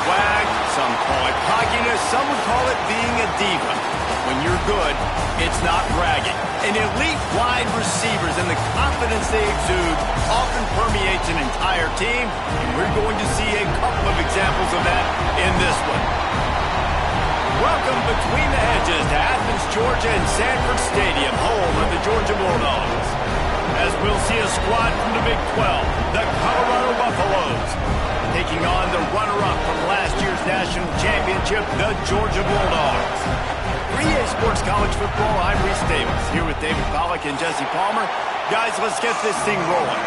swag, some call it cockiness, some would call it being a diva. When you're good, it's not bragging. And elite wide receivers and the confidence they exude often permeates an entire team, and we're going to see a couple of examples of that in this one. Welcome between the hedges to Athens, Georgia and Sanford Stadium, home of the Georgia Bulldogs. As we'll see a squad from the Big 12, the Colorado Buffaloes, taking on the runner-up from last year's national championship, the Georgia Bulldogs. For EA Sports College Football, I'm Reese Davis, here with David Pollack and Jesse Palmer. Guys, let's get this thing rolling.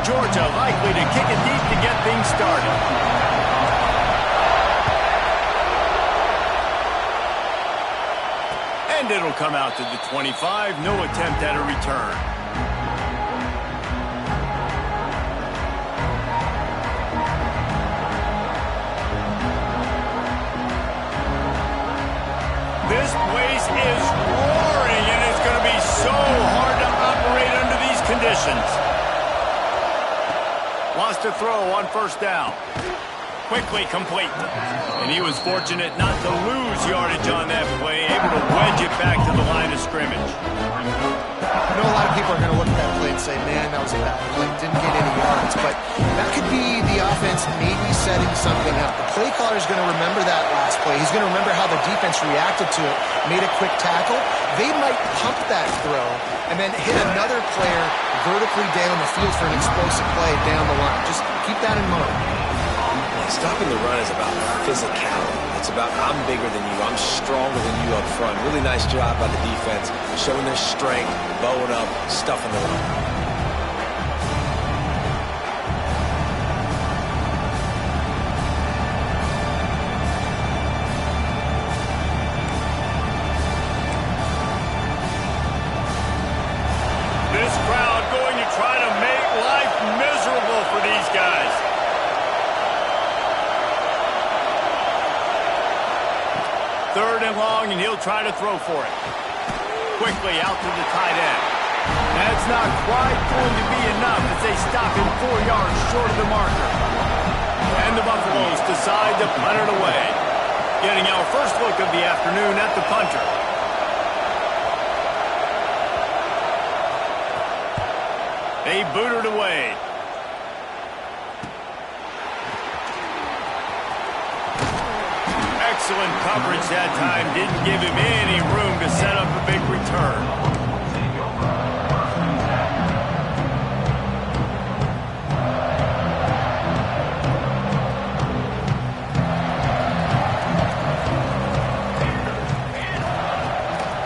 Georgia likely to kick it deep to get things started. And it'll come out to the 25. No attempt at a return. This place is roaring, and it's going to be so hard to operate under these conditions. Lost a throw on first down. Quickly complete. And he was fortunate not to lose yardage on that play, able to wedge it back to the line of scrimmage. I know a lot of people are going to look at that play and say, man, that was a bad play, didn't get any yards. But that could be the offense maybe setting something up. The play caller is going to remember that last play. He's going to remember how the defense reacted to it, made a quick tackle. They might pump that throw and then hit another player vertically down the field for an explosive play down the line. Just keep that in mind. Stopping the run is about physicality. It's about I'm bigger than you, I'm stronger than you up front. Really nice job by the defense, showing their strength, bowing up, stuffing the run. This crowd going to try to make life miserable for these guys. Third and long, and he'll try to throw for it. Quickly out to the tight end. That's not quite going to be enough as they stop him 4 yards short of the marker. And the Buffaloes decide to punt it away. Getting our first look of the afternoon at the punter. They boot it away. Excellent coverage that time. Didn't give him any room to set up a big return.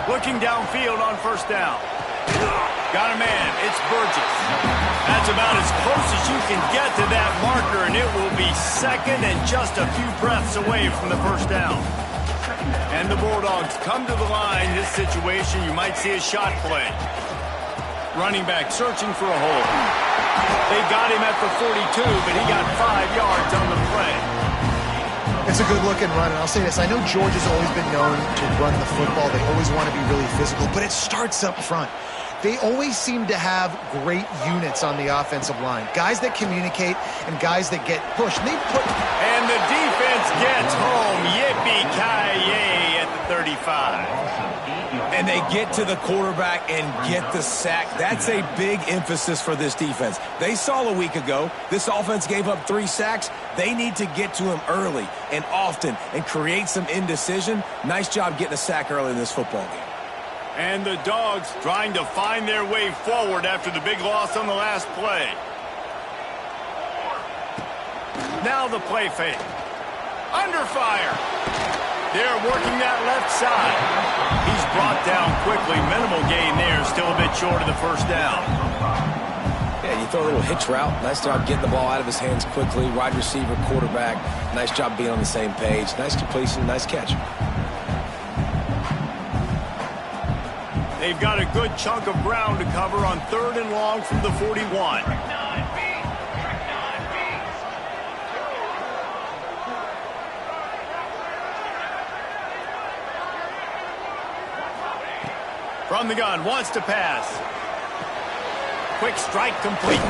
Looking downfield on first down. Got a man. It's Burgess. That's about as close as you can get to that marker, and it will be second and just a few breaths away from the first down. And the Bulldogs come to the line. This situation, you might see a shot play. Running back searching for a hole. They got him at the 42, but he got 5 yards on the play. It's a good-looking run, and I'll say this. I know Georgia's always been known to run the football. They always want to be really physical, but it starts up front. They always seem to have great units on the offensive line. Guys that communicate and guys that get pushed. And the defense gets home. Yippee-ki-yay at the 35. And they get to the quarterback and get the sack. That's a big emphasis for this defense. They saw a week ago, this offense gave up 3 sacks. They need to get to him early and often and create some indecision. Nice job getting a sack early in this football game. And the Dogs trying to find their way forward after the big loss on the last play. Now the play fake. Under fire. They're working that left side. He's brought down quickly. Minimal gain there. Still a bit short of the first down. Yeah, you throw a little hitch route. Nice job getting the ball out of his hands quickly. Wide receiver, quarterback. Nice job being on the same page. Nice completion, nice catch. They've got a good chunk of ground to cover on 3rd and long from the 41. From the gun, wants to pass. Quick strike complete.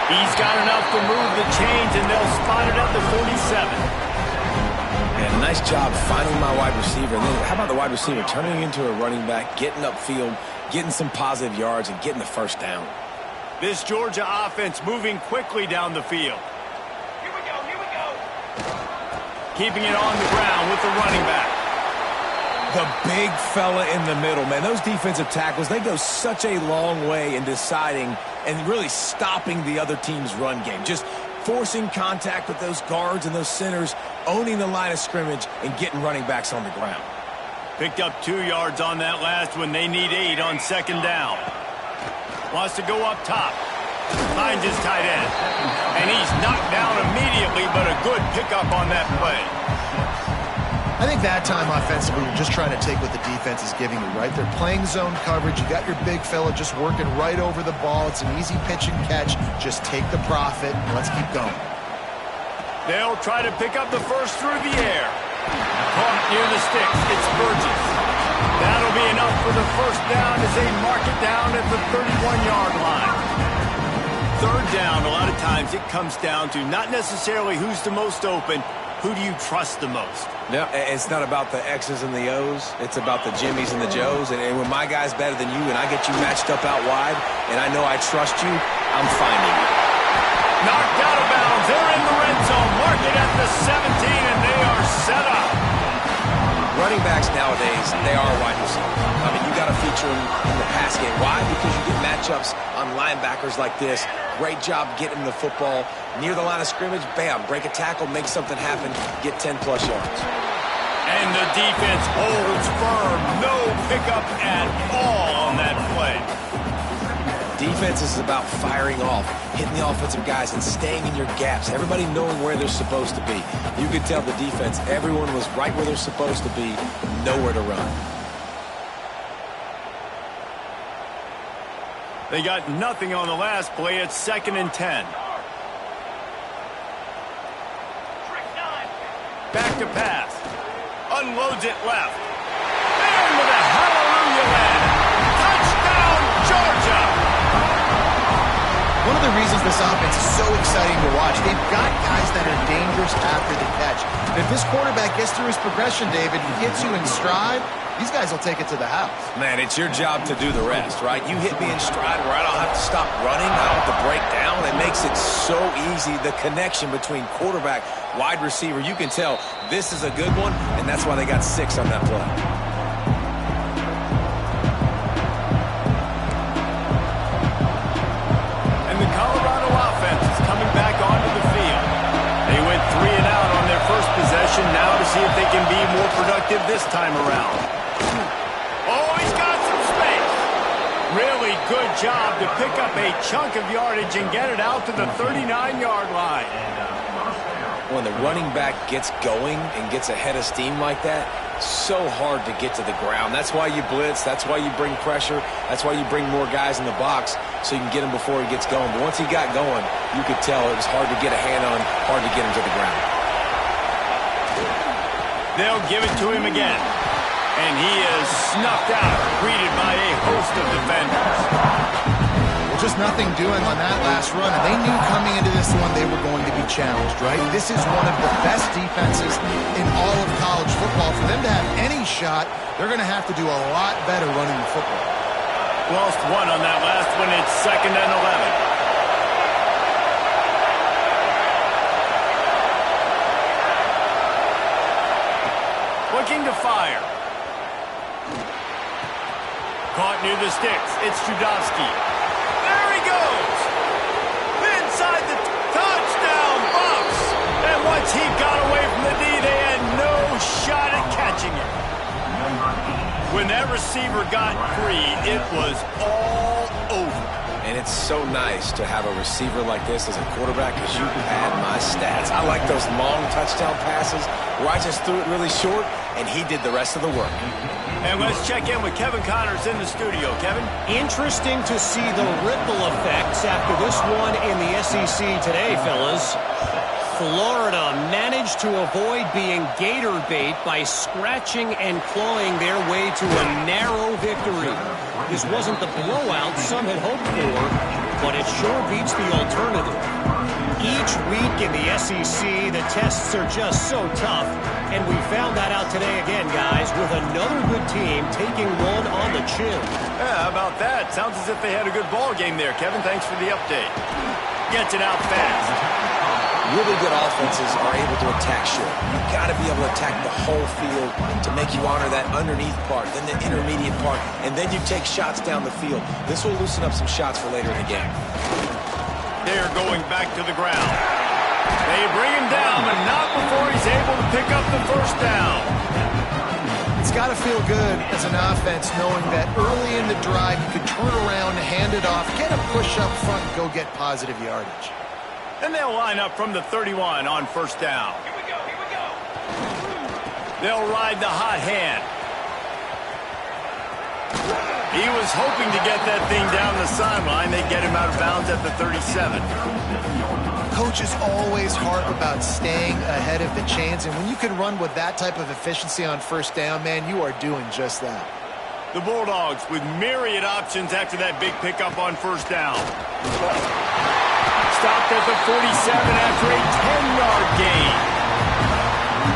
He's got enough to move the chains, and they'll spot it at the 47. And nice job finding my wide receiver. And then how about the wide receiver turning into a running back, getting upfield, getting some positive yards, and getting the first down. This Georgia offense moving quickly down the field. Here we go. Keeping it on the ground with the running back. The big fella in the middle, man. Those defensive tackles, they go such a long way in deciding and really stopping the other team's run game. Just forcing contact with those guards and those centers, owning the line of scrimmage, and getting running backs on the ground. Picked up 2 yards on that last one. They need 8 on second down. Wants to go up top. Finds his tight end. And he's knocked down immediately, but a good pickup on that play. I think that time offensively, you're just trying to take what the defense is giving you, right? They're playing zone coverage. You got your big fella just working right over the ball. It's an easy pitch and catch. Just take the profit, and let's keep going. They'll try to pick up the first through the air. Caught near the sticks. It's Burgess. That'll be enough for the first down as they mark it down at the 31-yard line. Third down, a lot of times it comes down to not necessarily who's the most open, who do you trust the most? No, it's not about the X's and the O's. It's about the Jimmys and the Joes. And when my guy's better than you and I get you matched up out wide and I know I trust you, I'm finding you. Knocked out of bounds. They're in the red zone. Mark it at the 17, and they are set up. Running backs nowadays, they are wide receivers. I mean, you got to feature them in the pass game. Why? Because you get matchups on linebackers like this. Great job getting the football near the line of scrimmage. Bam, break a tackle, make something happen, get 10-plus yards. And the defense holds firm. No pickup at all on that play. Defense is about firing off, hitting the offensive guys, and staying in your gaps. Everybody knowing where they're supposed to be. You could tell the defense, everyone was right where they're supposed to be, nowhere to run. They got nothing on the last play. It's 2nd and 10. Back to pass. Unloads it left. And with a hallelujah land. Touchdown, Georgia! One of the reasons this offense is so exciting to watch, they've got guys that are dangerous after the catch. And if this quarterback gets through his progression, David, and hits you in stride, these guys will take it to the house. Man, it's your job to do the rest, right? You hit me in stride where I don't have to stop running. I don't have to break down. It makes it so easy, the connection between quarterback, wide receiver. You can tell this is a good one, and that's why they got 6 on that play. And the Colorado offense is coming back onto the field. They went 3 and out on their first possession, now to see if they can be more productive this time around. Oh, he's got some space. Really good job to pick up a chunk of yardage and get it out to the 39-yard line. When the running back gets going and gets ahead of steam like that, so hard to get to the ground. That's why you blitz. That's why you bring pressure. That's why you bring more guys in the box so you can get him before he gets going. But once he got going, you could tell it was hard to get a hand on, hard to get him to the ground. They'll give it to him again. And he is snuffed out, greeted by a host of defenders. Well, just nothing doing on that last run, and they knew coming into this one they were going to be challenged, right? This is one of the best defenses in all of college football. For them to have any shot, they're going to have to do a lot better running the football. Lost 1 on that last one. It's 2nd and 11. Looking to fire. Caught near the sticks. It's Trudovsky. There he goes. Inside the touchdown box. And once he got away from the D, they had no shot at catching it. When that receiver got free, it was all over. And it's so nice to have a receiver like this as a quarterback because you had my stats. I like those long touchdown passes where I just threw it really short and he did the rest of the work. And let's check in with Kevin Connors in the studio. Kevin? Interesting to see the ripple effects after this one in the SEC today, fellas. Florida managed to avoid being gator bait by scratching and clawing their way to a narrow victory. This wasn't the blowout some had hoped for, but it sure beats the alternative. Each week in the SEC, the tests are just so tough, and we found that out today again, guys, with another good team taking one on the chin. Yeah, how about that? Sounds as if they had a good ball game there, Kevin. Thanks for the update. Gets it out fast. Really good offenses are able to attack short. You've got to be able to attack the whole field to make you honor that underneath part, then the intermediate part, and then you take shots down the field. This will loosen up some shots for later in the game. They're going back to the ground. They bring him down, but not before he's able to pick up the first down. It's got to feel good as an offense knowing that early in the drive you can turn around, hand it off, get a push up front, and go get positive yardage. And they'll line up from the 31 on first down. Here we go, here we go. They'll ride the hot hand. He was hoping to get that thing down the sideline. They get him out of bounds at the 37. Coaches always harp about staying ahead of the chains, and when you can run with that type of efficiency on first down, man, you are doing just that. The Bulldogs with myriad options after that big pickup on first down. Stopped at the 47 after a 10-yard gain.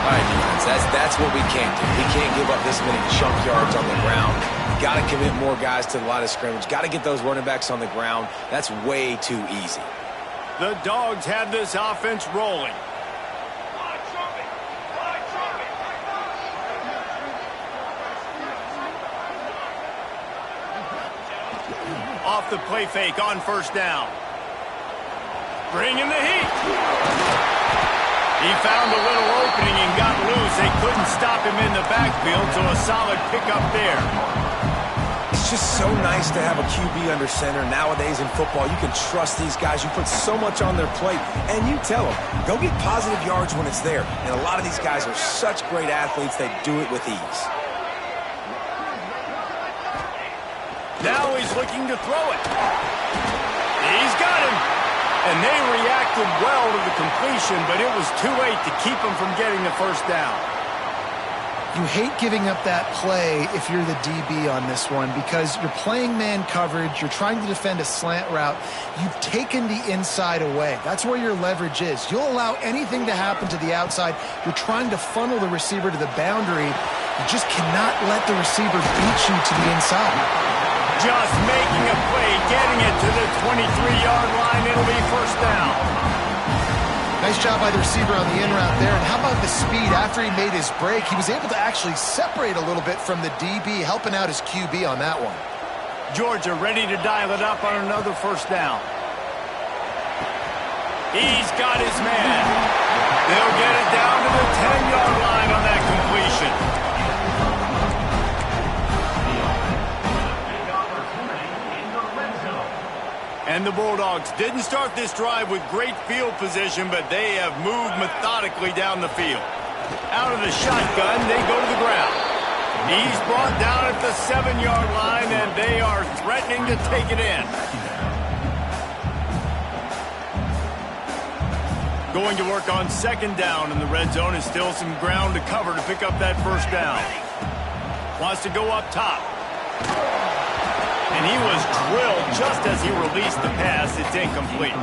All right, defense, that's what we can't do. We can't give up this many chunk yards on the ground. Got to commit more guys to the line of scrimmage. Got to get those running backs on the ground. That's way too easy. The Dogs have this offense rolling. Off the play fake on first down. Bringing the heat. He found a little opening and got loose. They couldn't stop him in the backfield, so a solid pickup there. It's just so nice to have a QB under center. Nowadays in football, you can trust these guys. You put so much on their plate, and you tell them, go get positive yards when it's there. And a lot of these guys are such great athletes, they do it with ease. Now he's looking to throw it. He's got him. And they reacted well to the completion, but it was too late to keep him from getting the first down. You hate giving up that play if you're the DB on this one because you're playing man coverage, you're trying to defend a slant route, you've taken the inside away. That's where your leverage is. You'll allow anything to happen to the outside. You're trying to funnel the receiver to the boundary. You just cannot let the receiver beat you to the inside. Just making a play, getting it to the 23-yard line. It'll be first down. Nice job by the receiver on the in route there. And how about the speed? After he made his break, he was able to actually separate a little bit from the DB, helping out his QB on that one. Georgia ready to dial it up on another first down. He's got his man. They'll get it down to the 10-yard line on that completion. And the Bulldogs didn't start this drive with great field position, but they have moved methodically down the field. Out of the shotgun, they go to the ground. He's brought down at the 7-yard line, and they are threatening to take it in. Going to work on second down in the red zone, and still some ground to cover to pick up that first down. Wants to go up top. And he was drilled just as he released the pass. It's incomplete.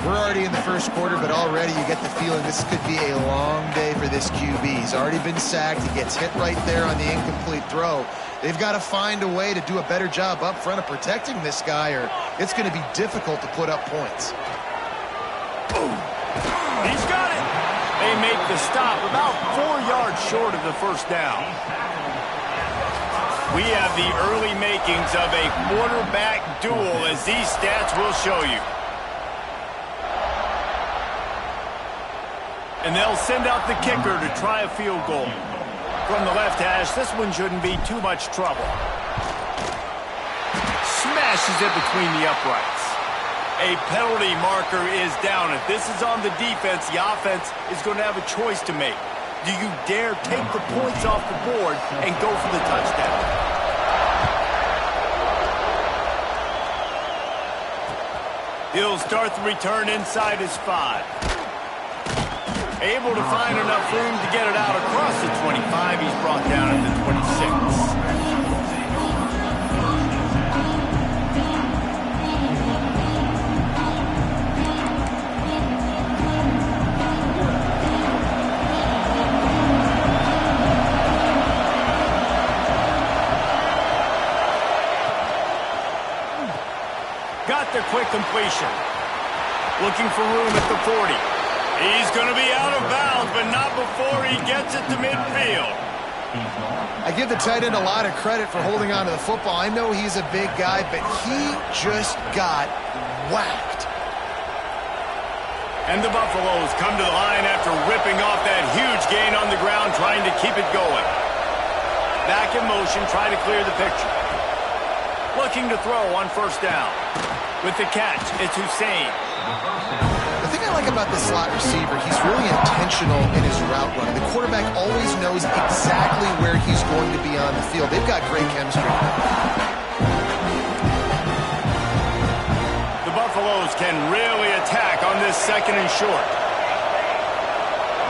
We're already in the first quarter, but already you get the feeling this could be a long day for this QB. He's already been sacked. He gets hit right there on the incomplete throw. They've got to find a way to do a better job up front of protecting this guy, or it's going to be difficult to put up points. He's got it. They make the stop about 4 yards short of the first down. We have the early makings of a quarterback duel, as these stats will show you. And they'll send out the kicker to try a field goal. From the left hash, this one shouldn't be too much trouble. Smashes it between the uprights. A penalty marker is down. If this is on the defense, the offense is going to have a choice to make. Do you dare take the points off the board and go for the touchdown? He'll start the return inside his 5. Able to find enough room to get it out across the 25. He's brought down at the 26. Got the quick completion. Looking for room at the 40. He's going to be out of bounds, but not before he gets it to midfield. I give the tight end a lot of credit for holding on to the football. I know he's a big guy, but he just got whacked. And the Buffaloes come to the line after ripping off that huge gain on the ground, trying to keep it going. Back in motion, trying to clear the picture. Looking to throw on first down. With the catch, it's Hussein. The thing I like about this slot receiver, he's really intentional in his route running. The quarterback always knows exactly where he's going to be on the field. They've got great chemistry. The Buffaloes can really attack on this second and short.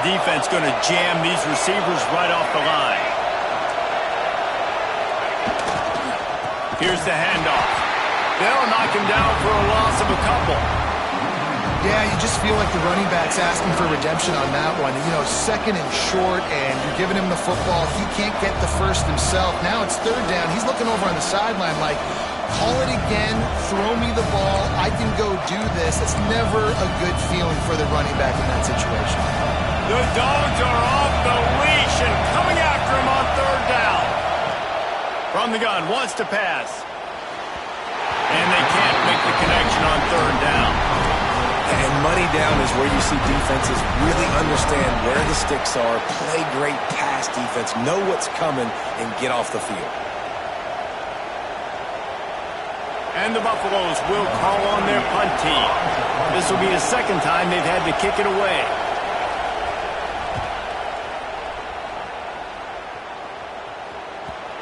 Defense going to jam these receivers right off the line. Here's the handoff. They'll knock him down for a loss of a couple. Yeah, you just feel like the running back's asking for redemption on that one. You know, second and short, and you're giving him the football. He can't get the first himself. Now it's third down. He's looking over on the sideline like, call it again, throw me the ball, I can go do this. It's never a good feeling for the running back in that situation. The Dogs are off the leash and coming after him on third down. From the gun, wants to pass. And they can't make the connection on third down. And money down is where you see defenses really understand where the sticks are, play great pass defense, know what's coming, and get off the field. And the Buffaloes will call on their punt team. This will be the second time they've had to kick it away.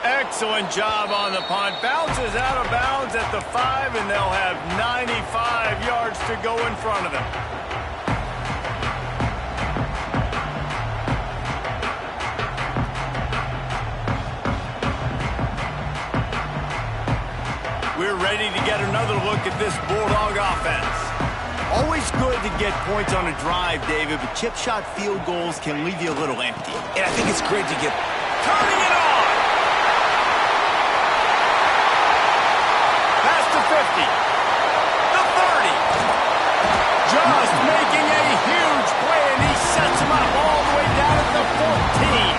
Excellent job on the punt. Bounces out of bounds at the 5, and they'll have 95 yards to go in front of them. We're ready to get another look at this Bulldog offense. Always good to get points on a drive, David, but chip shot field goals can leave you a little empty. And I think it's great to get... Turning it on! Past the 50. The 30. Just making a huge play, and he sets him up all the way down at the 14.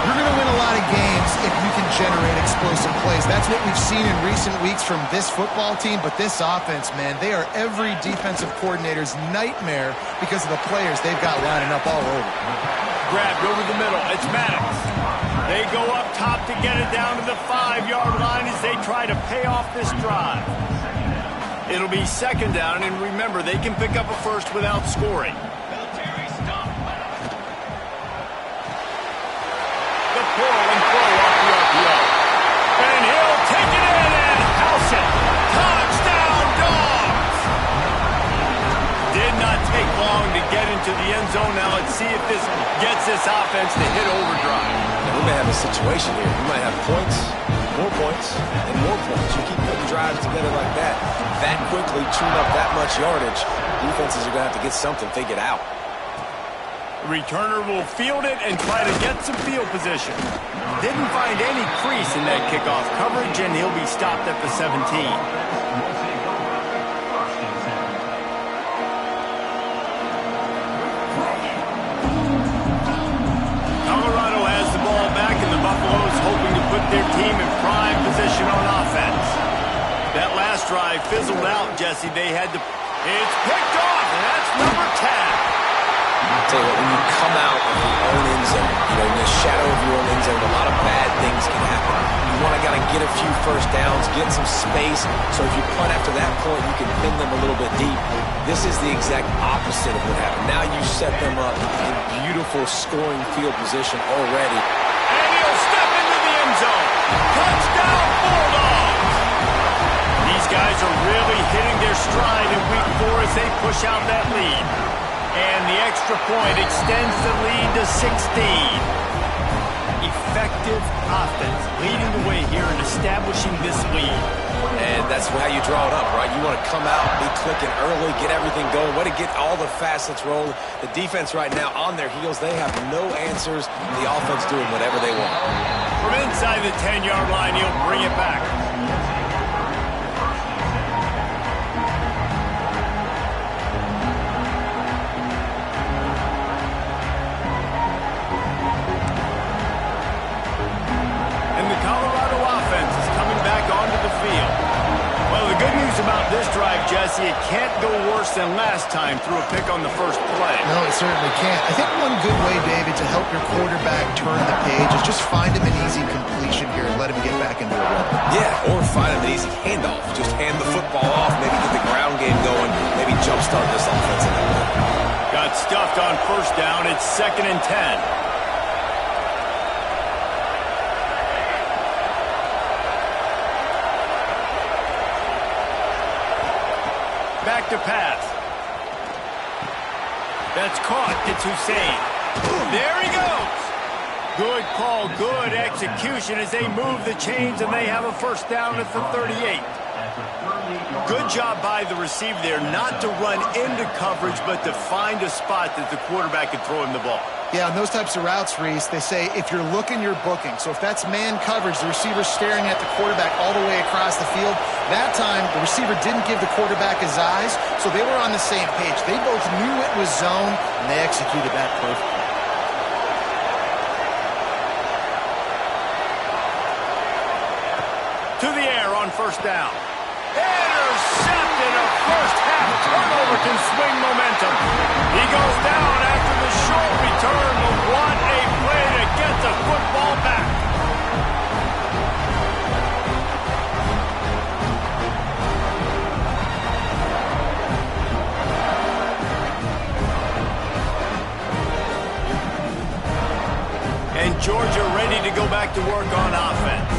You're going to win a lot of games if you can generate explosive plays. That's what we've seen in recent weeks from this football team, but this offense, man, they are every defensive coordinator's nightmare because of the players they've got lining up all over. Grabbed over the middle. It's Maddox. They go up top to get it down to the 5-yard line as they try to pay off this drive. It'll be second down, and remember, they can pick up a first without scoring. The pull and throw off the RPO. And he'll take it in and house it. Touchdown, Dogs! Did not take long to get into the end zone. Now let's see if this gets this offense to hit overdrive. Now, we may have a situation here. We might have points, and more points. You keep putting drives together like that quickly, tune up that much yardage, defenses are going to have to get something figured out. The returner will field it and try to get some field position. Didn't find any crease in that kickoff coverage, and he'll be stopped at the 17. Buffaloes hoping to put their team in prime position on offense. That last drive fizzled out, Jesse. They had to... It's picked off, and that's number 10. I'll tell you what, when you come out of your own end zone, in the shadow of your own end zone, a lot of bad things can happen. You want to get a few first downs, get some space, so if you punt after that point, you can pin them a little bit deep. This is the exact opposite of what happened. Now you set them up in beautiful scoring field position already. Zone. Touchdown, Bulldogs! These guys are really hitting their stride in week 4 as they push out that lead. And the extra point extends the lead to 16. Effective offense leading the way here and establishing this lead. And that's how you draw it up, right? You want to come out, be clicking early, get everything going, way to get all the facets rolling. The defense right now on their heels, they have no answers. The offense doing whatever they want. From inside the 10-yard line, he'll bring it back. About this drive, Jesse, it can't go worse than last time through a pick on the first play. No, it certainly can't. I think one good way, David, to help your quarterback turn the page is just find him an easy completion here and let him get back into a rhythm. Yeah, or find him an easy handoff. Just hand the football off, maybe get the ground game going, maybe jumpstart this offense a little bit. Got stuffed on first down. It's 2nd and 10. Back to pass. That's caught. It's Hussein. There he goes. Good call, good execution as they move the chains and they have a first down at the 38. Good job by the receiver there not to run into coverage but to find a spot that the quarterback can throw him the ball. Yeah, on those types of routes, Reese, they say if you're looking, you're booking. So if that's man coverage, the receiver's staring at the quarterback all the way across the field. That time, the receiver didn't give the quarterback his eyes, so they were on the same page. They both knew it was zone, and they executed that perfectly. To the air on first down. Intercepted. A first half turnover can swing momentum. He goes down after the short return, but what a play to get the football back. And Georgia ready to go back to work on offense.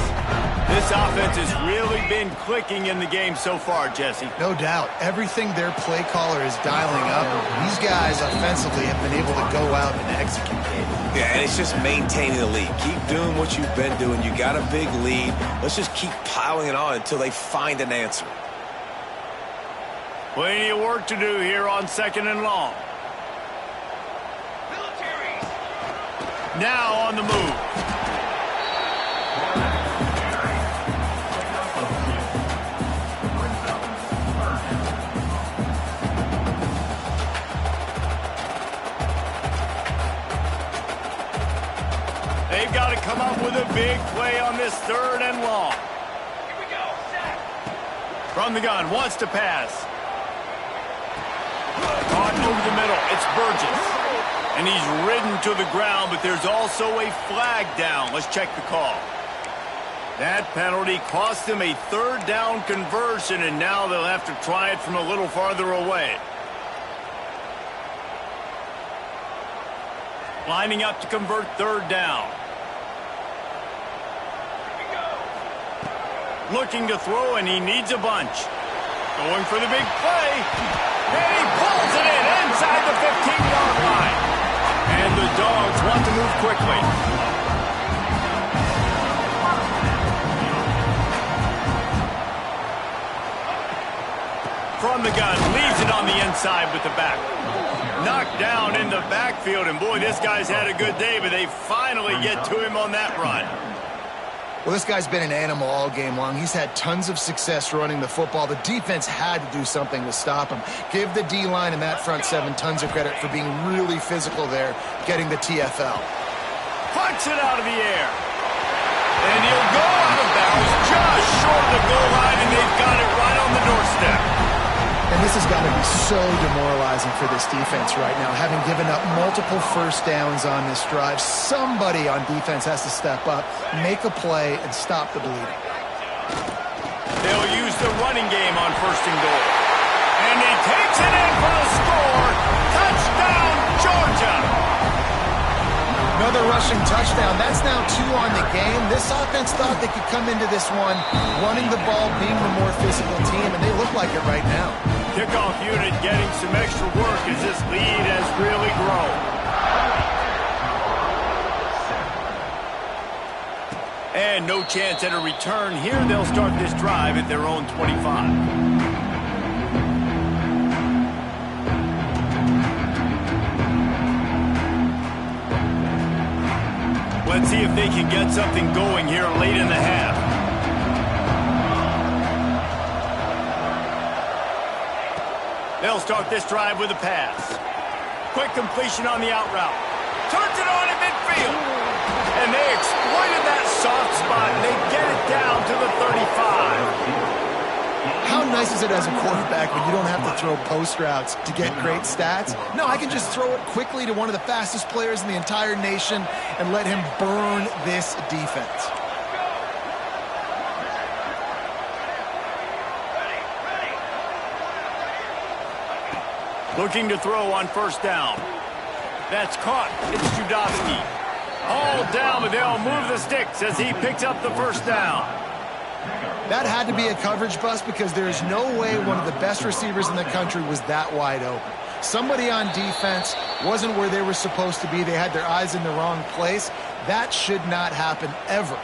This offense has really been clicking in the game so far, Jesse. No doubt. Everything their play caller is dialing up, these guys offensively have been able to go out and execute. Yeah, and it's just maintaining the lead. Keep doing what you've been doing. You got a big lead. Let's just keep piling it on until they find an answer. Plenty of work to do here on 2nd and long. Now on the move. They've got to come up with a big play on this 3rd and long. Here we go. Sack. From the gun, wants to pass. Caught over the middle. It's Burgess. And he's ridden to the ground, but there's also a flag down. Let's check the call. That penalty cost him a 3rd down conversion, and now they'll have to try it from a little farther away. Lining up to convert 3rd down. Looking to throw, and he needs a bunch. Going for the big play. And he pulls it in inside the 15-yard line. And the Dogs want to move quickly. From the gun, leaves it on the inside with the back. Knocked down in the backfield, and boy, this guy's had a good day, but they finally get to him on that run. Well, this guy's been an animal all game long. He's had tons of success running the football. The defense had to do something to stop him. Give the D-line and that front 7 tons of credit for being really physical there, getting the TFL. Puts it out of the air. And he'll go out of bounds just short of the goal line, and they've got it right on the doorstep. And this has got to be so demoralizing for this defense right now. Having given up multiple first downs on this drive, somebody on defense has to step up, make a play, and stop the bleeding. They'll use the running game on 1st and goal. And he takes it in for the score. Touchdown, Georgia! Another rushing touchdown. That's now 2 on the game. This offense thought they could come into this one running the ball, being the more physical team, and they look like it right now. kickoff unit getting some extra work as this lead has really grown. And no chance at a return here. They'll start this drive at their own 25. Let's see if they can get something going here late in the half. They'll start this drive with a pass. Quick completion on the out route. Turns it on at midfield. And they exploited that soft spot. They get it down to the 35. How nice is it as a quarterback when you don't have to throw post routes to get great stats? No, I can just throw it quickly to one of the fastest players in the entire nation and let him burn this defense. Looking to throw on first down. That's caught. It's Judowski. All down, but they'll move the sticks as he picks up the first down. That had to be a coverage bust because there is no way one of the best receivers in the country was that wide open. Somebody on defense wasn't where they were supposed to be. They had their eyes in the wrong place. That should not happen ever.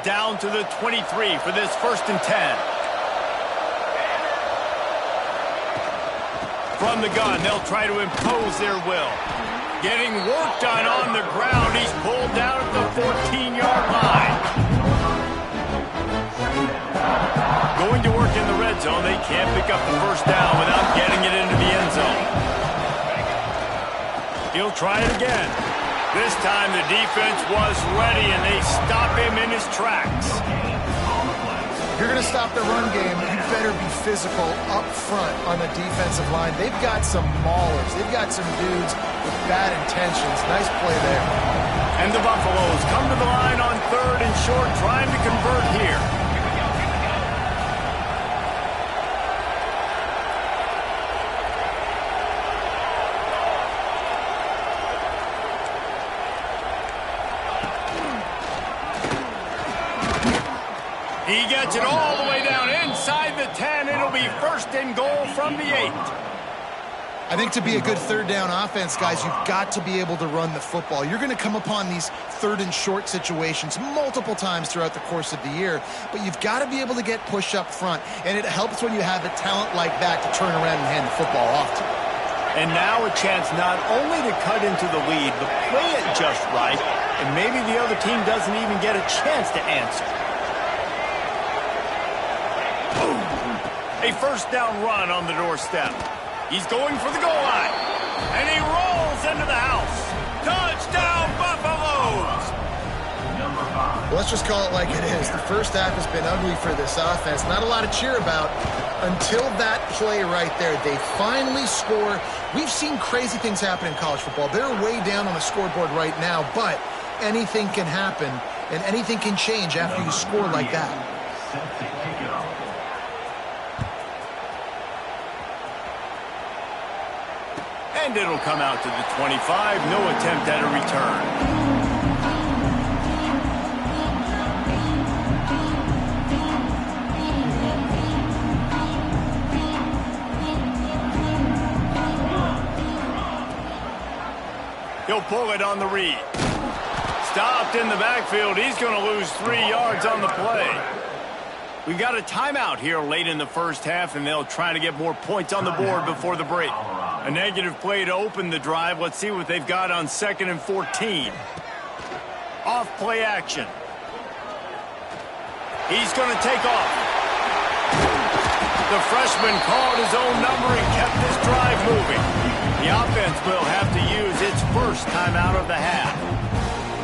Down to the 23 for this 1st and 10. From the gun, they'll try to impose their will. Getting work done on the ground. He's pulled down at the 14-yard line. Going to work in the red zone. They can't pick up the first down without getting it into the end zone. He'll try it again. This time the defense was ready, and they stop him in his tracks. If you're going to stop the run game, you better be physical up front on the defensive line. They've got some maulers. They've got some dudes with bad intentions. Nice play there. And the Buffaloes come to the line on 3rd and short, trying to convert here. He gets it all the way down inside the 10. It'll be 1st and goal from the 8. I think to be a good third down offense, guys, you've got to be able to run the football. You're going to come upon these 3rd and short situations multiple times throughout the course of the year, but you've got to be able to get push up front, and it helps when you have a talent like that to turn around and hand the football off to. And now a chance not only to cut into the lead, but play it just right, and maybe the other team doesn't even get a chance to answer. A 1st down run on the doorstep. He's going for the goal line. And he rolls into the house. Touchdown, Buffaloes! Well, let's just call it like it is. The first half has been ugly for this offense. Not a lot to cheer about until that play right there. They finally score. We've seen crazy things happen in college football. They're way down on the scoreboard right now, but anything can happen, and anything can change after you score like that. And it'll come out to the 25. No attempt at a return. He'll pull it on the read. Stopped in the backfield. He's going to lose 3 yards on the play. We've got a timeout here late in the first half, and they'll try to get more points on the board before the break. A negative play to open the drive. Let's see what they've got on 2nd and 14. Off play action. He's going to take off. The freshman called his own number and kept this drive moving. The offense will have to use its first timeout of the half.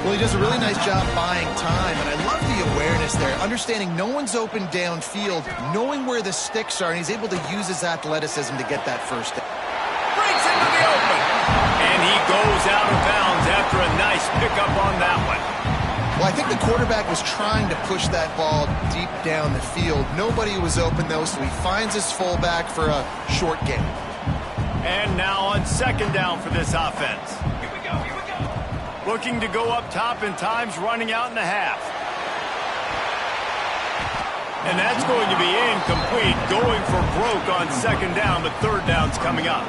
Well, he does a really nice job buying time, and I love the awareness there, understanding no one's open downfield, knowing where the sticks are, and he's able to use his athleticism to get that first down. Breaks into the open, and he goes out of bounds after a nice pickup on that one. Well, Well, I think the quarterback was trying to push that ball deep down the field. Nobody was open, though, so he finds his fullback for a short gain. And now on second down for this offense. Here we go. Looking to go up top, and time's running out in the half. And that's going to be incomplete, going for broke on second down, but third down's coming up.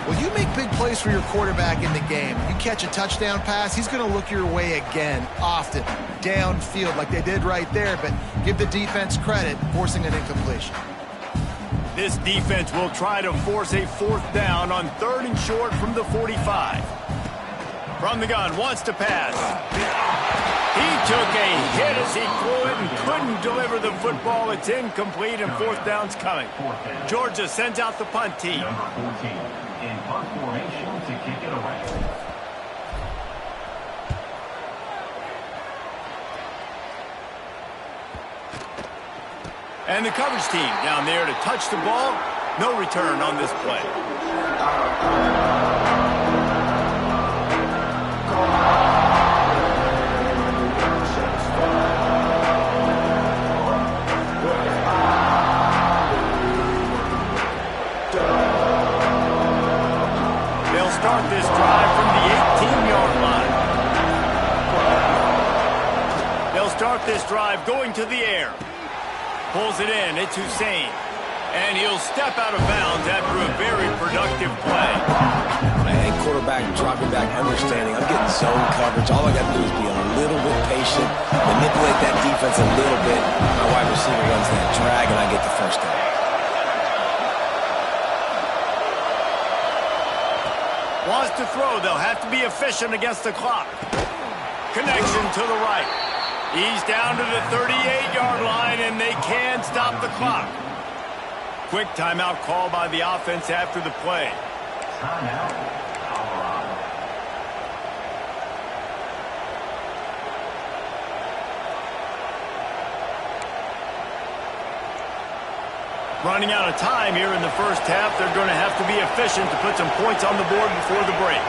Well, you make big plays for your quarterback in the game. You catch a touchdown pass, he's going to look your way again, often, downfield like they did right there, but give the defense credit, forcing an incompletion. This defense will try to force a fourth down on third and short from the 45. From the gun, wants to pass. He took a hit as he threw it and couldn't deliver the football. It's incomplete, and fourth down's coming. Georgia sends out the punt team. Number 14 in punt formation to kick it away. And the coverage team down there to touch the ball. No return on this play. They'll start this drive from the 18-yard line. They'll start this drive going to the air. Pulls it in. It's Hussein. And he'll step out of bounds after a very productive play. Man, quarterback dropping back, understanding. I'm getting zone coverage. All I got to do is be a little bit patient, manipulate that defense a little bit. My wide receiver runs that drag, and I get the first down. Wants to throw. They'll have to be efficient against the clock. Connection to the right. He's down to the 38-yard line, and they can stop the clock. Quick timeout call by the offense after the play. Timeout, Colorado. Running out of time here in the first half. They're going to have to be efficient to put some points on the board before the break.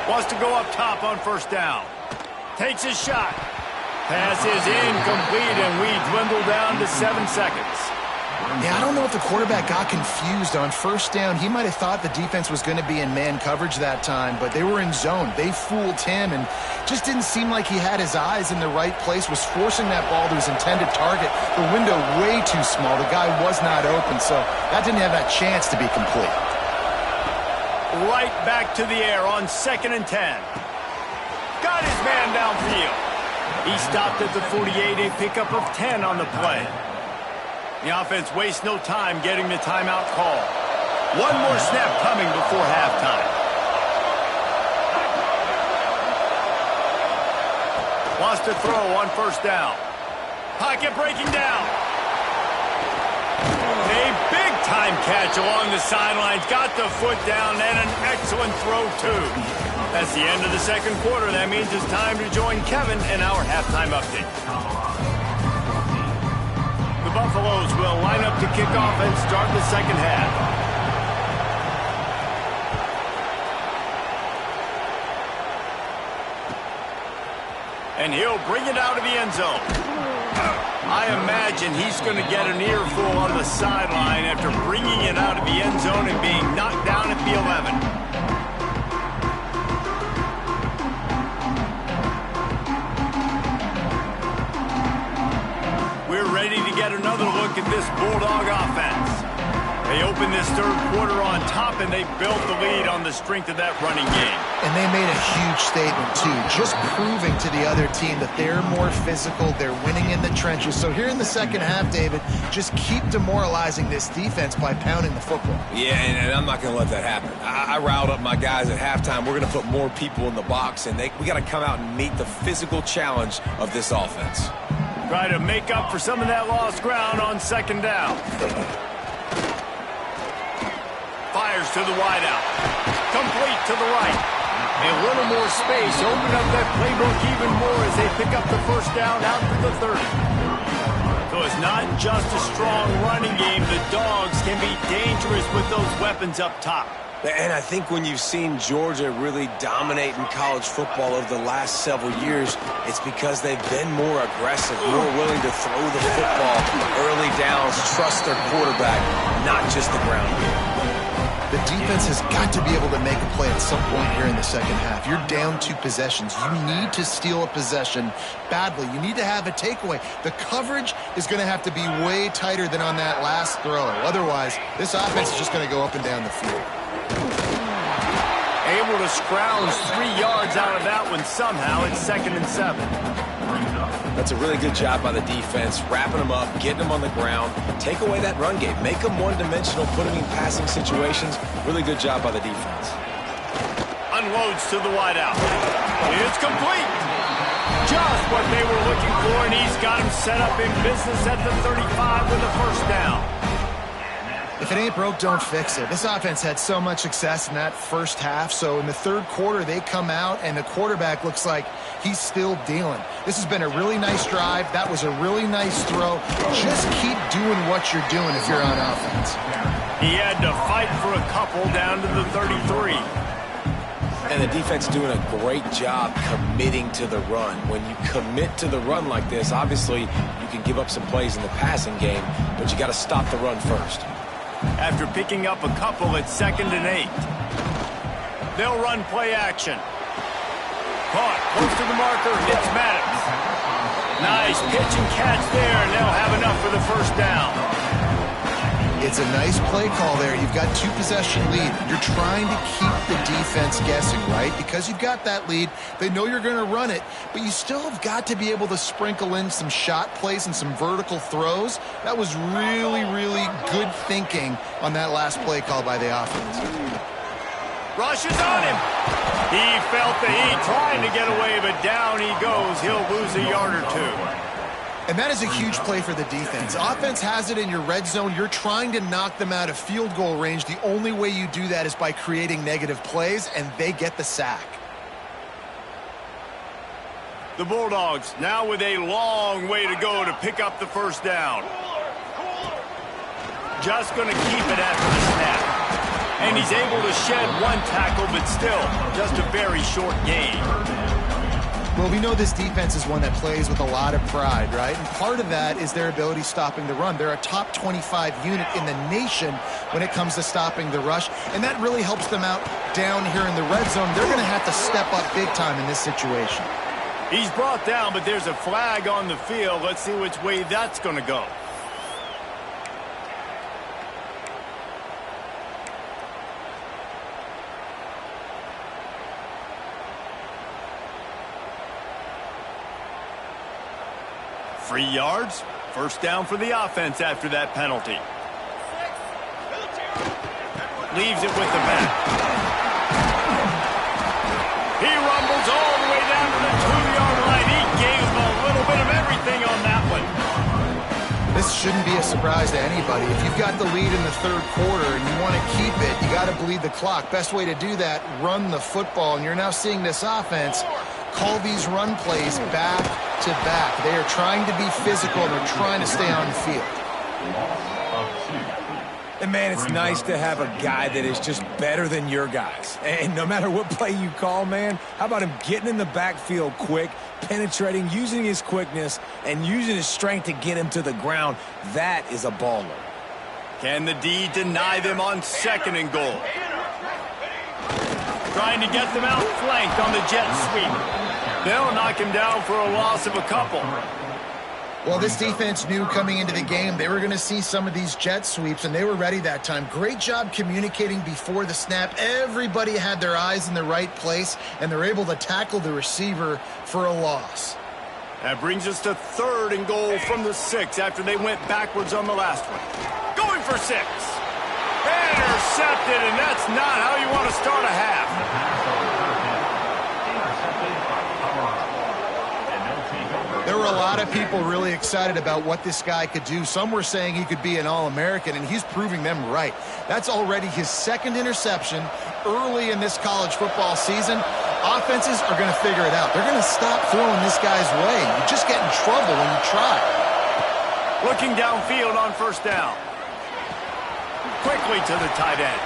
Wants to go up top on first down. Takes his shot. Pass is incomplete, and we dwindle down to 7 seconds. Yeah, I don't know if the quarterback got confused on first down. He might have thought the defense was going to be in man coverage that time, but they were in zone. They fooled him and just didn't seem like he had his eyes in the right place, was forcing that ball to his intended target. The window way too small. The guy was not open, so that didn't have that chance to be complete. Right back to the air on 2nd and 10. Got his man downfield. He stopped at the 48, a pickup of 10 on the play. The offense wastes no time getting the timeout call. One more snap coming before halftime. Wants to throw on first down. Pocket breaking down. A big-time catch along the sidelines. Got the foot down and an excellent throw, too. That's the end of the second quarter. That means it's time to join Kevin in our halftime update. The Buffaloes will line up to kick off and start the second half. And he'll bring it out of the end zone. I imagine he's going to get an earful on the sideline after bringing it out of the end zone and being knocked down at the 11. We're ready to get another look at this Bulldog offense. They opened this third quarter on top, and they built the lead on the strength of that running game. And they made a huge statement, too, just proving to the other team that they're more physical, they're winning in the trenches. So here in the second half, David, just keep demoralizing this defense by pounding the football. Yeah, and I'm not going to let that happen. I riled up my guys at halftime. We're going to put more people in the box, and we got to come out and meet the physical challenge of this offense. Try to make up for some of that lost ground on second down. Fires to the wideout. Complete to the right. A little more space. Open up that playbook even more as they pick up the first down out to the 30. So it's not just a strong running game. The Dogs can be dangerous with those weapons up top. And I think when you've seen Georgia really dominate in college football over the last several years, it's because they've been more aggressive, more willing to throw the football early downs, trust their quarterback, not just the ground game. The defense has got to be able to make a play at some point here in the second half. You're down 2 possessions. You need to steal a possession badly. You need to have a takeaway. The coverage is going to have to be way tighter than on that last throw. Otherwise, this offense is just going to go up and down the field. Able to scrounge 3 yards out of that one somehow. It's 2nd and 7. That's a really good job by the defense, wrapping them up, getting them on the ground, take away that run game, make them one-dimensional, put them in passing situations. Really good job by the defense. Unloads to the wideout. It's complete. Just what they were looking for, and he's got him set up in business at the 35 with a first down. If it ain't broke, don't fix it. This offense had so much success in that first half, so in the third quarter, they come out, and the quarterback looks like he's still dealing. This has been a really nice drive. That was a really nice throw. Just keep doing what you're doing if you're on offense. He had to fight for a couple down to the 33. And the defense doing a great job committing to the run. When you commit to the run like this, obviously you can give up some plays in the passing game, but you got to stop the run first. After picking up a couple at 2nd and 8. They'll run play action. Caught, close to the marker, it's Maddox. Nice pitch and catch there, and they'll have enough for the first down. It's a nice play call there. You've got 2 possession lead. You're trying to keep the defense guessing, right? Because you've got that lead, they know you're going to run it, but you still have got to be able to sprinkle in some shot plays and some vertical throws. That was really, really good thinking on that last play call by the offense. Rush is on him. He felt the heat trying to get away, but down he goes. He'll lose a yard or 2. And that is a huge play for the defense. Offense has it in your red zone. You're trying to knock them out of field goal range. The only way you do that is by creating negative plays, and they get the sack. The Bulldogs now with a long way to go to pick up the first down. Just going to keep it after the snap. And he's able to shed 1 tackle, but still just a very short gain. Well, we know this defense is one that plays with a lot of pride, right? And part of that is their ability stopping the run. They're a top 25 unit in the nation when it comes to stopping the rush, and that really helps them out down here in the red zone. They're going to have to step up big time in this situation. He's brought down, but there's a flag on the field. Let's see which way that's going to go. Free yards. First down for the offense after that penalty. Leaves it with the back. He rumbles all the way down to the 2-yard line. He gave him a little bit of everything on that one. This shouldn't be a surprise to anybody. If you've got the lead in the third quarter and you want to keep it, you got to bleed the clock. Best way to do that, run the football. And you're now seeing this offense call these run plays back to back. They are trying to be physical, and they're trying to stay on the field. And, man, it's nice to have a guy that is just better than your guys. And no matter what play you call, man, how about him getting in the backfield quick, penetrating, using his quickness, and using his strength to get him to the ground? That is a baller. Can the D deny them on 2nd and goal? Trying to get them outflanked on the jet sweep. They'll knock him down for a loss of a couple. Well, this defense knew coming into the game they were going to see some of these jet sweeps, and they were ready that time. Great job communicating before the snap. Everybody had their eyes in the right place, and they're able to tackle the receiver for a loss. That brings us to 3rd and goal from the 6 after they went backwards on the last one. Going for 6. Intercepted, and that's not how you want to start a half. There were a lot of people really excited about what this guy could do. Some were saying he could be an All-American, and he's proving them right. That's already his 2nd interception early in this college football season. Offenses are going to figure it out. They're going to stop throwing this guy's way. You just get in trouble when you try. Looking downfield on first down. Quickly to the tight end.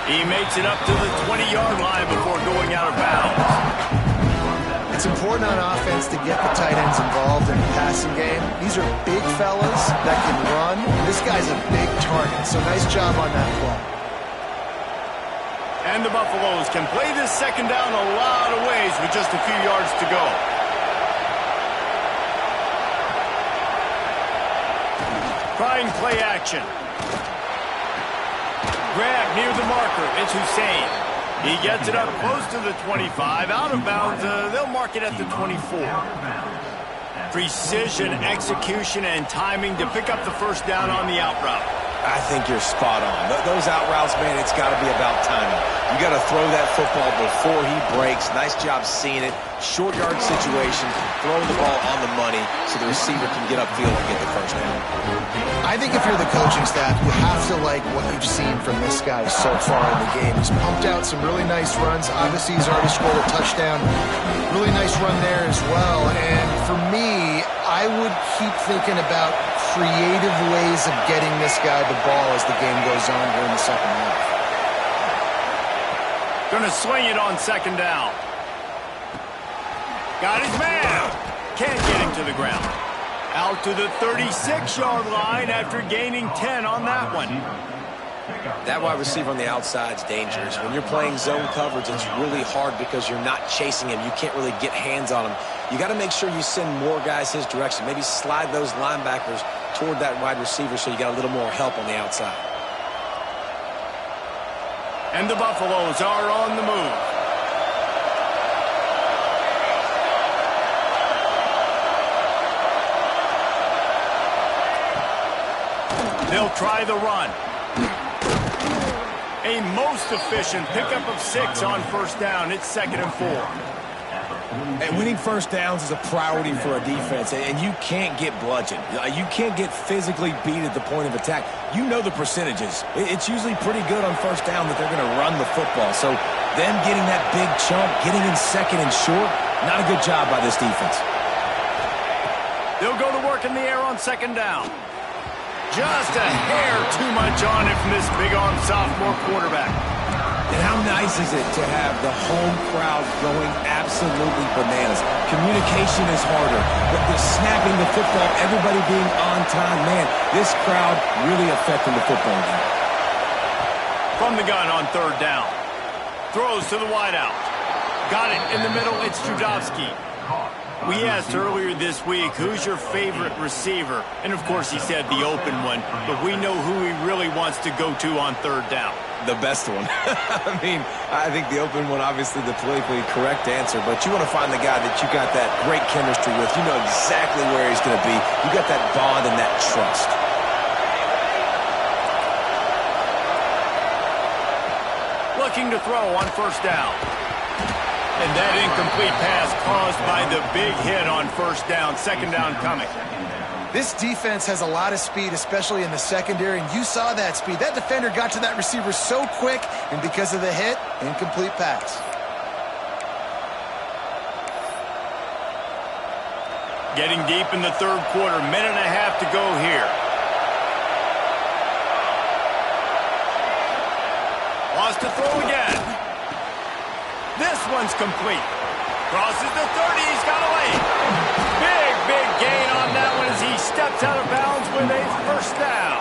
He makes it up to the 20-yard line before going out of bounds. It's important on offense to get the tight ends involved in the passing game. These are big fellas that can run. This guy's a big target, so nice job on that play. And the Buffaloes can play this second down a lot of ways with just a few yards to go. Trying play action. Grab near the marker. It's Hussein. He gets it up close to the 25. Out of bounds, they'll mark it at the 24. Precision, execution, and timing to pick up the first down on the out route. I think you're spot on. Those out routes, man, it's got to be about timing. You got to throw that football before he breaks. Nice job seeing it. Short yard situation, throwing the ball on the money so the receiver can get upfield and get the first down. I think if you're the coaching staff, you have to like what you've seen from this guy so far in the game. He's pumped out some really nice runs. Obviously, he's already scored a touchdown. Really nice run there as well. And for me, I would keep thinking about creative ways of getting this guy the ball as the game goes on here in the second half. Gonna swing it on second down. Got his man. Can't get him to the ground. Out to the 36-yard line after gaining 10 on that one. That wide receiver on the outside is dangerous. When you're playing zone coverage, it's really hard because you're not chasing him. You can't really get hands on him. You got to make sure you send more guys his direction. Maybe slide those linebackers toward that wide receiver so you got a little more help on the outside. And the Buffaloes are on the move. They'll try the run. A most efficient pickup of 6 on first down. It's 2nd and 4. And winning first downs is a priority for a defense, and you can't get bludgeoned. You can't get physically beat at the point of attack. You know the percentages. It's usually pretty good on first down that they're going to run the football. So them getting that big chunk, getting in second and short, not a good job by this defense. They'll go to work in the air on second down. Just a hair too much on it from this big-arm sophomore quarterback. And how nice is it to have the home crowd going absolutely bananas? Communication is harder, but the snapping the football, everybody being on time, man, this crowd really affecting the football game. From the gun on third down. Throws to the wideout. Got it in the middle. It's Trudovsky. We asked earlier this week, who's your favorite receiver? And, of course, he said the open one, but we know who he really wants to go to on third down. The best one. I mean, I think the open one, obviously the politically correct answer, but you want to find the guy that you got that great chemistry with. You know exactly where he's going to be. You got that bond and that trust. Looking to throw on first down. And that incomplete pass caused by the big hit on first down. Second down coming. This defense has a lot of speed, especially in the secondary, and you saw that speed. That defender got to that receiver so quick, and because of the hit, incomplete pass. Getting deep in the third quarter, minute and a half to go here. Lost to throw again. This one's complete. Crosses the 30. He's got away. Big gain on that one as he steps out of bounds with a first down.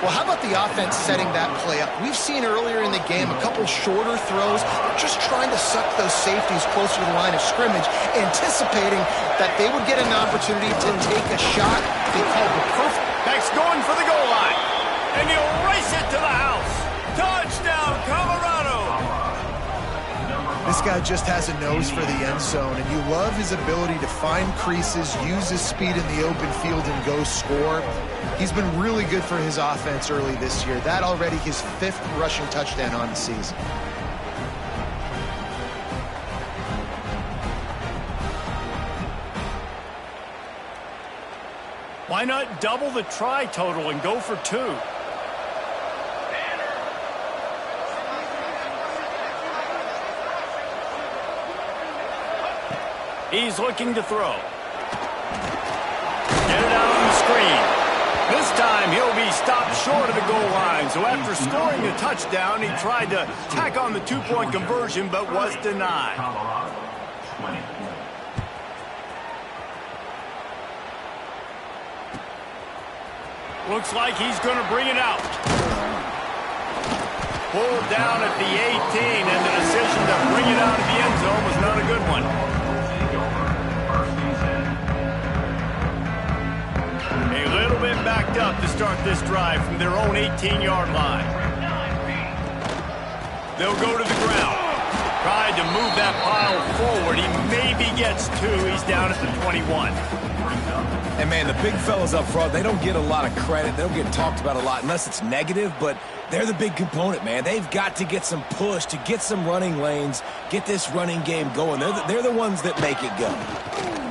Well, how about the offense setting that play up? We've seen earlier in the game a couple shorter throws, just trying to suck those safeties closer to the line of scrimmage, anticipating that they would get an opportunity to take a shot. They called the perfect. Next going for the goal line. And he'll race it to the house. Touchdown, Colorado. This guy just has a nose for the end zone, and you love his ability to find creases, use his speed in the open field, and go score. He's been really good for his offense early this year. That already his 5th rushing touchdown on the season. Why not double the try total and go for 2? He's looking to throw. Get it out on the screen. This time he'll be stopped short of the goal line. So after scoring a touchdown, he tried to tack on the two-point conversion, but was denied. Colorado, 20. Looks like he's going to bring it out. Pulled down at the 18, and the decision to bring it out of the end zone was not a good one. A little bit backed up to start this drive from their own 18-yard line. They'll go to the ground. Tried to move that pile forward. He maybe gets two. He's down at the 21. And, man, the big fellas up front, they don't get a lot of credit. They don't get talked about a lot unless it's negative, but they're the big component, man. They've got to get some push, to get some running lanes, get this running game going. They're the ones that make it go.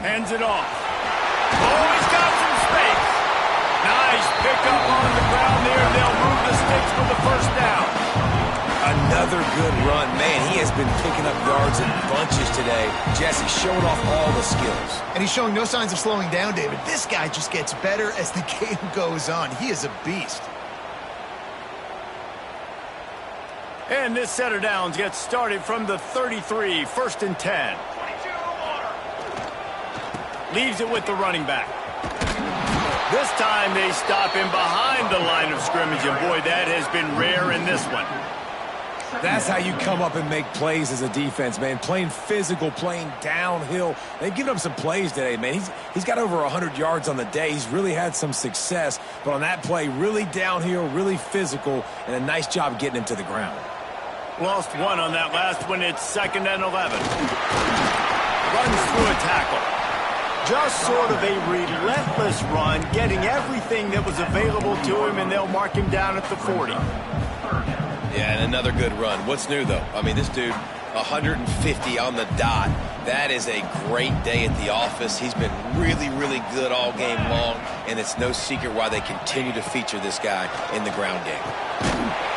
Hands it off. Oh, he's got some space. Nice pickup on the ground there. They'll move the sticks for the first down. Another good run. Man, he has been picking up yards in bunches today. Jesse showing off all the skills. And he's showing no signs of slowing down, David. This guy just gets better as the game goes on. He is a beast. And this set of downs gets started from the 33, 1st and 10. Leaves it with the running back. This time they stop him behind the line of scrimmage, and boy, that has been rare in this one. That's how you come up and make plays as a defense, man. Playing physical, playing downhill. They've given up some plays today, man. He's got over 100 yards on the day. He's really had some success. But on that play, really downhill, really physical, and a nice job getting him to the ground. Lost one on that last one. It's 2nd and 11. Runs through a tackle. Just sort of a relentless run, getting everything that was available to him, and they'll mark him down at the 40. Yeah, and another good run. What's new, though? I mean, this dude, 150 on the dot. That is a great day at the office. He's been really, really good all game long, and it's no secret why they continue to feature this guy in the ground game.